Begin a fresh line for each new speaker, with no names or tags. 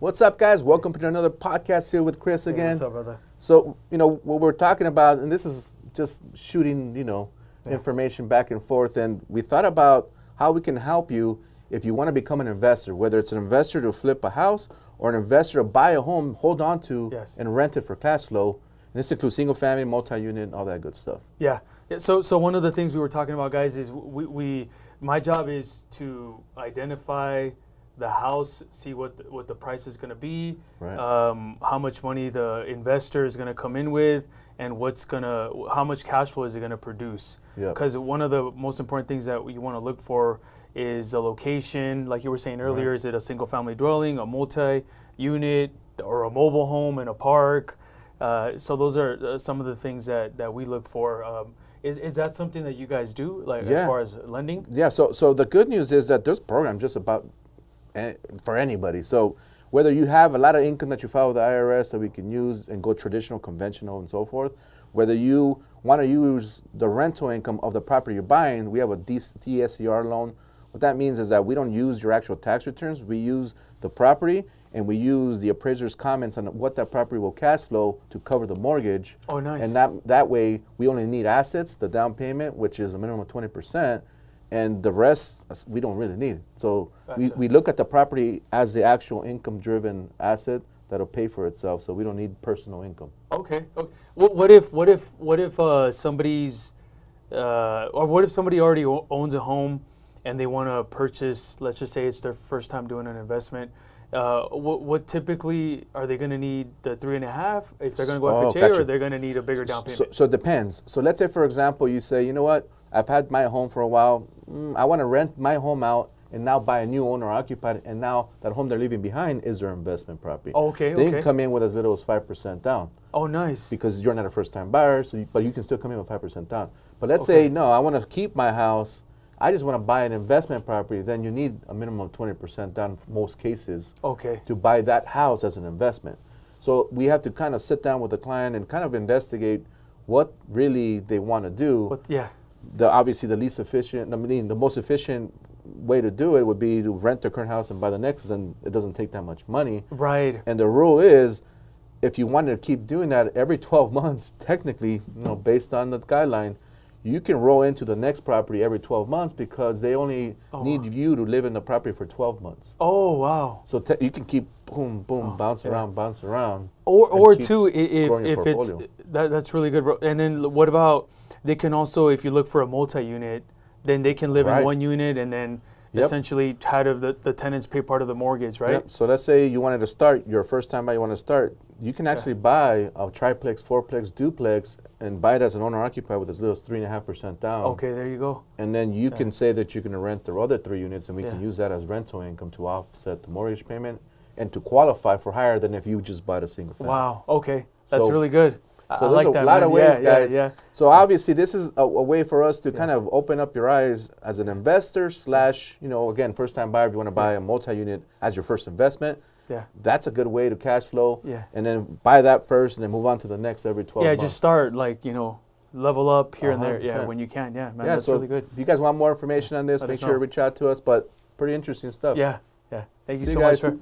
What's up, guys? Welcome to another podcast here with Chris again.
What's up, brother?
So, what we're talking about, and this is just shooting, information back and forth, and we thought about how we can help you if you want to become an investor, whether it's an investor to flip a house or an investor to buy a home, hold on to, and rent it for cash flow. And this includes single family, multi-unit, all that good stuff.
Yeah. So one of the things we were talking about, guys, is my job is to identify the house, see what the price is going to be, how much money the investor is going to come in with, and how much cash flow is it going to produce. Because one of the most important things that you want to look for is the location. Like you were saying earlier, is it a single family dwelling, a multi-unit, or a mobile home in a park? So those are some of the things that we look for. Is that something that you guys do, as far as lending? Yeah.
So the good news is that there's programs just about for anybody. So whether you have a lot of income that you file with the IRS that we can use and go traditional, conventional, and so forth, whether you want to use the rental income of the property you're buying, we have a DSCR loan. What that means is that we don't use your actual tax returns. We use the property, and we use the appraiser's comments on what that property will cash flow to cover the mortgage.
Oh, nice.
And that way, we only need assets, the down payment, which is a minimum of 20%, and the rest we don't really need. So we look at the property as the actual income-driven asset that'll pay for itself. So we don't need personal income.
Okay. What if somebody's or what if somebody already owns a home and they want to purchase? Let's just say it's their first time doing an investment. What typically are they going to need? The 3.5 if they're going to go FHA, or they're going to need a bigger down payment?
So it depends. So let's say, for example, you say, you know what? I've had my home for a while. I want to rent my home out and now buy a new owner occupied, and now that home they're leaving behind is their investment property.
Okay.
They can come in with as little as 5% down.
Oh, nice.
Because you're not a first-time buyer, but you can still come in with 5% down. But let's say, no, I want to keep my house. I just want to buy an investment property. Then you need a minimum of 20% down in most cases to buy that house as an investment. So we have to kind of sit down with the client and kind of investigate what really they want to do. Obviously, the least efficient, the most efficient way to do it would be to rent the current house and buy the next, and it doesn't take that much money.
Right.
And the rule is, if you wanted to keep doing that every 12 months, technically, based on the guideline, you can roll into the next property every 12 months because they only need you to live in the property for 12 months.
Oh, wow.
So you can keep boom, bounce around.
Or too, if it's, that's really good. And then what about, they can also, if you look for a multi-unit, then they can live in one unit and then essentially have the tenants pay part of the mortgage, right?
So let's say you wanted to start, your first time buyer, you want to start, you can actually buy a triplex, fourplex, duplex, and buy it as an owner-occupied with as little as 3.5% down.
Okay, there you go.
And then you can say that you're going to rent the other 3 units, and we can use that as rental income to offset the mortgage payment and to qualify for higher than if you just bought a single family.
Wow, okay. That's really good.
So there's a lot of ways, guys. So obviously, this is a way for us to kind of open up your eyes as an investor / again, first-time buyer. If you want to buy a multi-unit as your first investment, that's a good way to cash flow. And then buy that first, and then move on to the next every 12 months.
Just start level up here and there. When you can. Man, that's really good.
If you guys want more information on this, make sure to reach out to us. But pretty interesting stuff.
Thank you so much, sir.